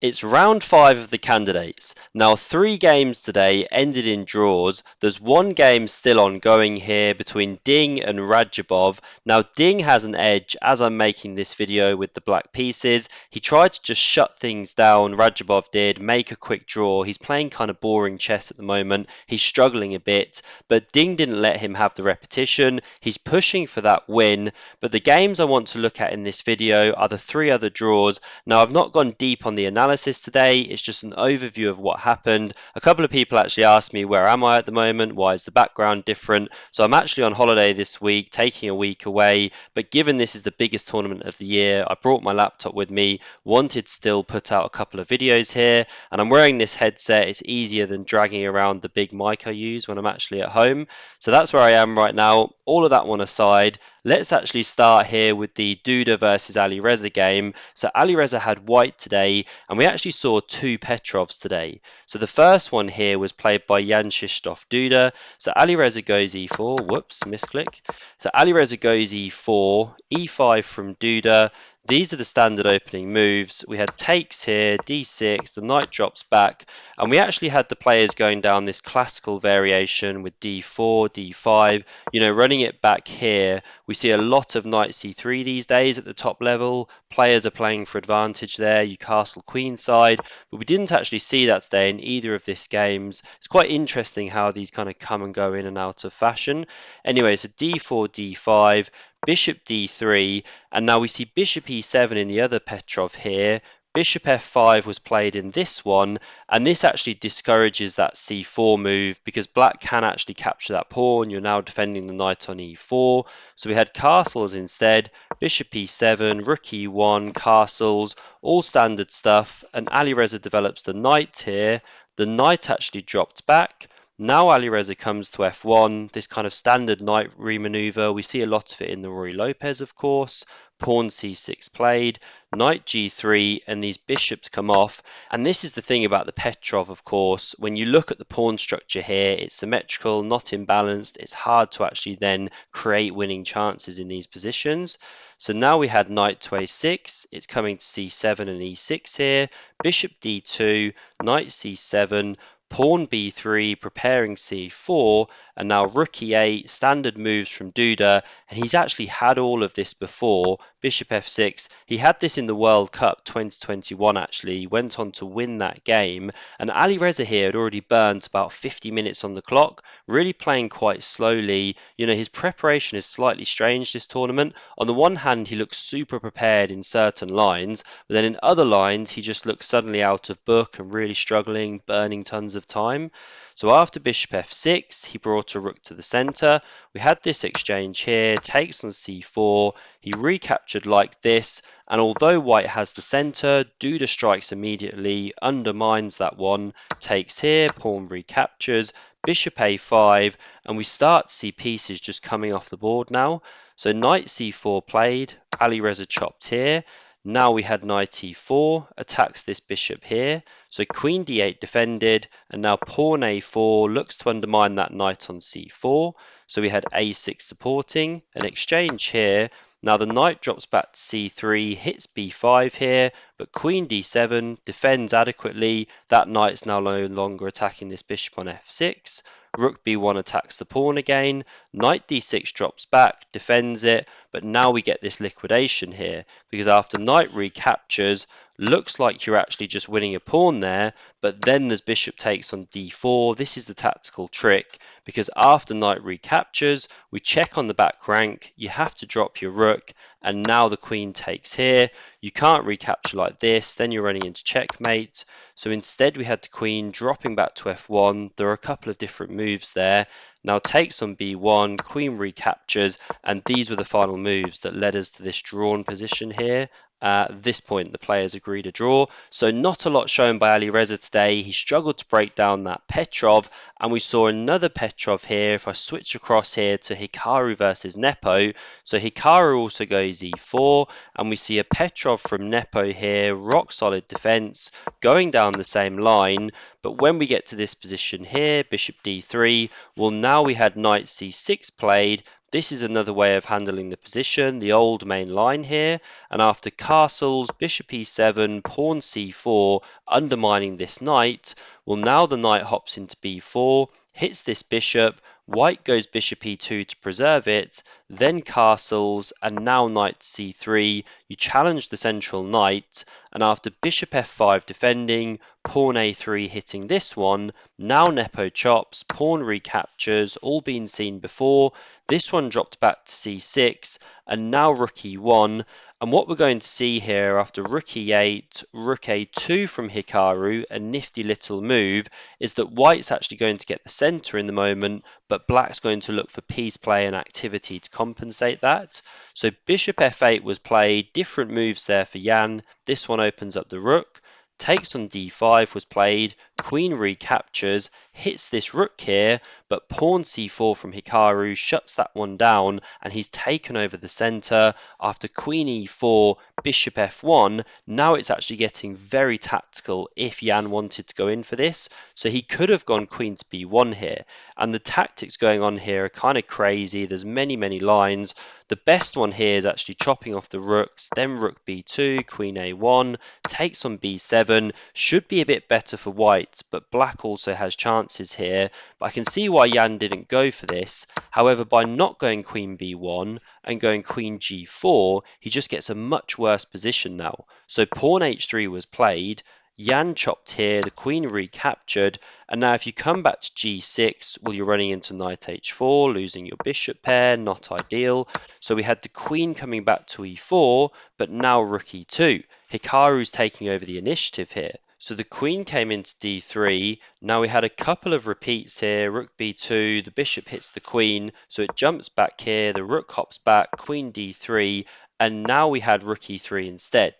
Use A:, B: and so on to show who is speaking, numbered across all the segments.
A: It's round 5 of the candidates. Now, 3 games today ended in draws. There's 1 game still ongoing here between Ding and Radjabov. Now, Ding has an edge as I'm making this video with the black pieces. He tried to just shut things down. Radjabov did, make a quick draw. He's playing kind of boring chess at the moment. He's struggling a bit, but Ding didn't let him have the repetition. He's pushing for that win. But the games I want to look at in this video are the 3 other draws. Now, I've not gone deep on the analysis today, it's just an overview of what happened. A couple of people actually asked me, where am I at the moment? Why is the background different? So I'm actually on holiday this week, taking a week away, but given this is the biggest tournament of the year, I brought my laptop with me, wanted to still put out a couple of videos here, and I'm wearing this headset. It's easier than dragging around the big mic I use when I'm actually at home. So that's where I am right now. All of that one aside, let's actually start here with the Duda versus Alireza game. So Alireza had white today, and we actually saw 2 Petrovs today. So the first one here was played by Jan Krzysztof Duda. So Alireza goes e4, whoops, misclick. So Alireza goes e4, e5 from Duda. These are the standard opening moves. We had takes here, d6, the knight drops back, and we actually had the players going down this classical variation with d4, d5, running it back here. We see a lot of knight c3 these days at the top level. Players are playing for advantage there, you castle queenside, but we didn't actually see that today in either of these games. It's quite interesting how these kind of come and go in and out of fashion. Anyway, so d4, d5, bishop d3, and now we see bishop e7 in the other Petrov here. Bishop f5 was played in this one, and this actually discourages that c4 move because black can actually capture that pawn. You're now defending the knight on e4. So we had castles instead, bishop e7, rook e1, castles, all standard stuff, and Alireza develops the knight here. The knight actually dropped back. Now Alireza comes to f1, this kind of standard knight remaneuver. We see a lot of it in the Roy Lopez, of course. Pawn c6 played, knight g3, and these bishops come off. And this is the thing about the Petrov, of course. When you look at the pawn structure here, it's symmetrical, not imbalanced. It's hard to actually then create winning chances in these positions. So now we had knight to a6. It's coming to c7 and e6 here. Bishop d2, knight c7, pawn b3, preparing c4, and now rook e8, standard moves from Duda, and he's actually had all of this before. Bishop f6, he had this in the World Cup 2021 actually, he went on to win that game, and Alireza here had already burnt about 50 minutes on the clock, really playing quite slowly. His preparation is slightly strange this tournament. On the one hand, he looks super prepared in certain lines, but then in other lines, he just looks suddenly out of book and really struggling, burning tons of time. So after bishop f6, he brought a rook to the center. We had this exchange here, takes on c4. He recaptured like this, and although white has the center, Duda strikes immediately, undermines that one, takes here, pawn recaptures, bishop a5, and we start to see pieces just coming off the board now. So knight c4 played, Alireza chopped here. Now we had knight e4, attacks this bishop here. So queen d8 defended, and now pawn a4 looks to undermine that knight on c4. So we had a6 supporting, an exchange here. Now the knight drops back to c3, hits b5 here, but queen d7 defends adequately. That knight's now no longer attacking this bishop on f6. Rook b1 attacks the pawn again. Knight d6 drops back, defends it, but now we get this liquidation here, because after knight recaptures, looks like you're actually just winning a pawn there, but then there's bishop takes on d4. This is the tactical trick, because after knight recaptures, we check on the back rank, you have to drop your rook, and now the queen takes here. You can't recapture like this, then you're running into checkmate. So instead we had the queen dropping back to f1. There are a couple of different moves there. Now takes on b1, queen recaptures, and these were the final moves that led us to this drawn position here. At this point, the players agreed a draw. So not a lot shown by Alireza today. He struggled to break down that Petrov, and we saw another Petrov here. If I switch across here to Hikaru versus Nepo, so Hikaru also goes e4, and we see a Petrov from Nepo here, rock solid defense, going down the same line. But when we get to this position here, bishop d3, well, now we had knight c6 played, This is another way of handling the position, the old main line here, and after castles, bishop e7, pawn c4, undermining this knight, well now the knight hops into b4, hits this bishop, white goes bishop e2 to preserve it, then castles, and now knight c3, you challenge the central knight, and after bishop f5 defending, pawn a3 hitting this one, now Nepo chops, pawn recaptures, all been seen before, this one dropped back to c6, and now rook e1. And what we're going to see here after rook e8, rook a2 from Hikaru, a nifty little move, is that white's actually going to get the centre in the moment, but black's going to look for piece play and activity to compensate that. So bishop f8 was played, different moves there for Jan. This one opens up the rook. Takes on d5 was played, queen recaptures, hits this rook here, but pawn c4 from Hikaru shuts that one down, and he's taken over the centre. After queen e4, bishop f1, now it's actually getting very tactical if Jan wanted to go in for this. So he could have gone queen to b1 here, and the tactics going on here are kind of crazy. There's many lines. The best one here is actually chopping off the rooks, then rook b2, queen a1, takes on b7, should be a bit better for white, but black also has chances here. But I can see why Jan didn't go for this. However, by not going queen b1 and going queen g4, he just gets a much worse position now. So pawn h3 was played, Jan chopped here, the queen recaptured, and now if you come back to g6, well, you're running into knight h4, losing your bishop pair, not ideal. So we had the queen coming back to e4, but now rook e2. Hikaru's taking over the initiative here. So the queen came into d3. Now we had a couple of repeats here. Rook b2, the bishop hits the queen, so it jumps back here. The rook hops back, queen d3, and now we had rook e3 instead.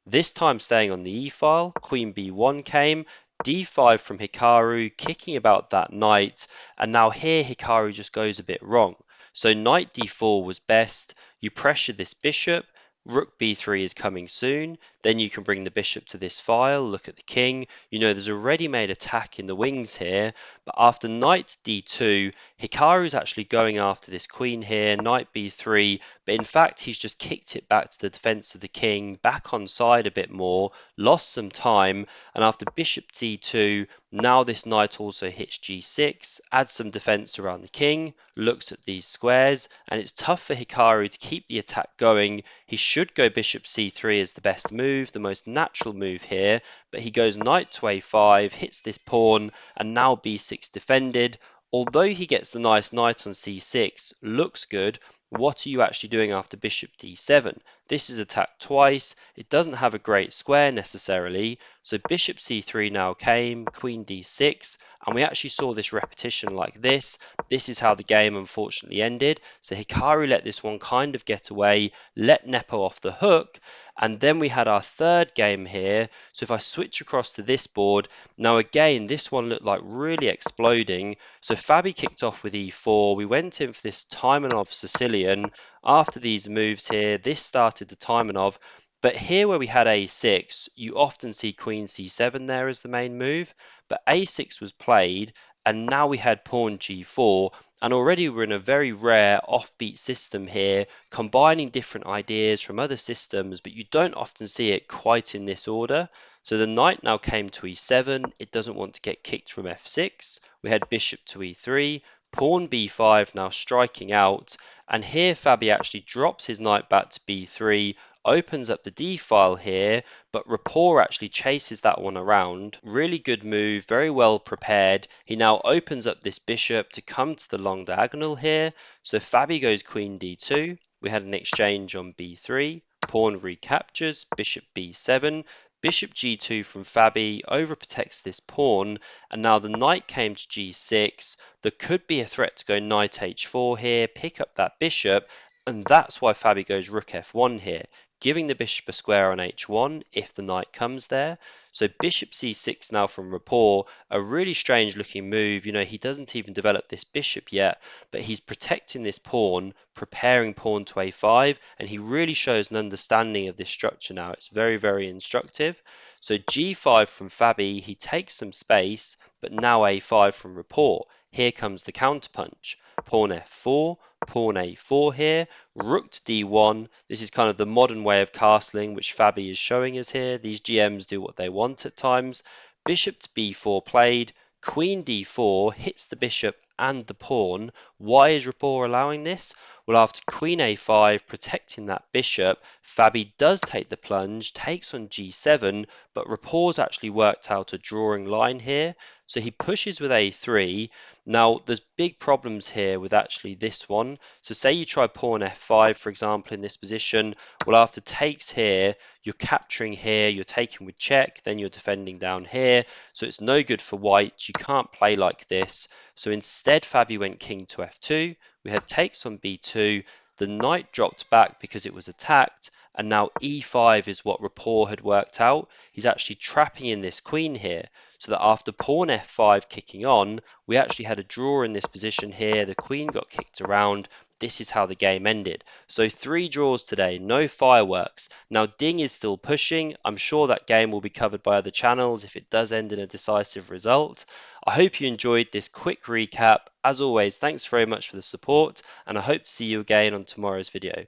A: This time staying on the e-file, queen b1 came, d5 from Hikaru, kicking about that knight, and now here Hikaru just goes a bit wrong. So knight d4 was best, you pressure this bishop, rook b3 is coming soon, then you can bring the bishop to this file, look at the king, you know there's a ready-made attack in the wings here, but after knight d2, Hikaru's actually going after this queen here, knight b3, but in fact he's just kicked it back to the defense of the king, back on side a bit more, lost some time, and after bishop c2, now this knight also hits g6, adds some defense around the king, looks at these squares, and it's tough for Hikaru to keep the attack going. He should go bishop c3 as the best move, the most natural move here, but he goes knight to a5, hits this pawn, and now b6 defended. Although he gets the nice knight on c6, looks good, what are you actually doing after bishop d7? This is attacked twice, it doesn't have a great square necessarily, so bishop c3 now came, queen d6, and we actually saw this repetition like this. This is how the game unfortunately ended, so Hikaru let this one kind of get away, let Nepo off the hook, and then we had our third game here. So if I switch across to this board, now again this one looked like really exploding. So Fabi kicked off with e4, we went in for this Taimanov Sicilian. After these moves here, this started the Taimanov, but here where we had a6, you often see queen c7 there as the main move, but a6 was played, and now we had pawn g4, and already we're in a very rare offbeat system here, combining different ideas from other systems, but you don't often see it quite in this order. So the knight now came to e7, it doesn't want to get kicked from f6, we had bishop to e3, pawn b5 now striking out, and here Fabi actually drops his knight back to b3, opens up the d file here, but Rapport actually chases that one around. Really good move, very well prepared. He now opens up this bishop to come to the long diagonal here. So Fabi goes queen d2. We had an exchange on b3. Pawn recaptures, bishop b7. Bishop g2 from Fabi overprotects this pawn, and now the knight came to g6. There could be a threat to go knight h4 here, pick up that bishop, and that's why Fabi goes rook f1 here, giving the bishop a square on h1 if the knight comes there. So bishop c6 now from Rapport, a really strange looking move. You know, he doesn't even develop this bishop yet, but he's protecting this pawn, preparing pawn to a5, and he really shows an understanding of this structure now. It's very instructive. So g5 from Fabi, he takes some space, but now a5 from Rapport. Here comes the counterpunch. Pawn f4, pawn a4 here, rook to d1. This is kind of the modern way of castling, which Fabi is showing us here. These GMs do what they want at times. Bishop to b4 played, queen d4 hits the bishop and the pawn. Why is Rapport allowing this? Well, after queen a5 protecting that bishop, Fabi does take the plunge, takes on g7, but Rapport's actually worked out a drawing line here. So he pushes with a3. Now, there's big problems here with actually this one. So say you try pawn f5, for example, in this position. Well, after takes here, you're capturing here, you're taking with check, then you're defending down here. So it's no good for white. You can't play like this. So instead, Fabi went king to f2. We had takes on b2. The knight dropped back because it was attacked. And now e5 is what Rapport had worked out. He's actually trapping in this queen here. So that after pawn f5 kicking on, we actually had a draw in this position here. The queen got kicked around. This is how the game ended. So 3 draws today, no fireworks. Now Ding is still pushing. I'm sure that game will be covered by other channels if it does end in a decisive result. I hope you enjoyed this quick recap. As always, thanks very much for the support, and I hope to see you again on tomorrow's video.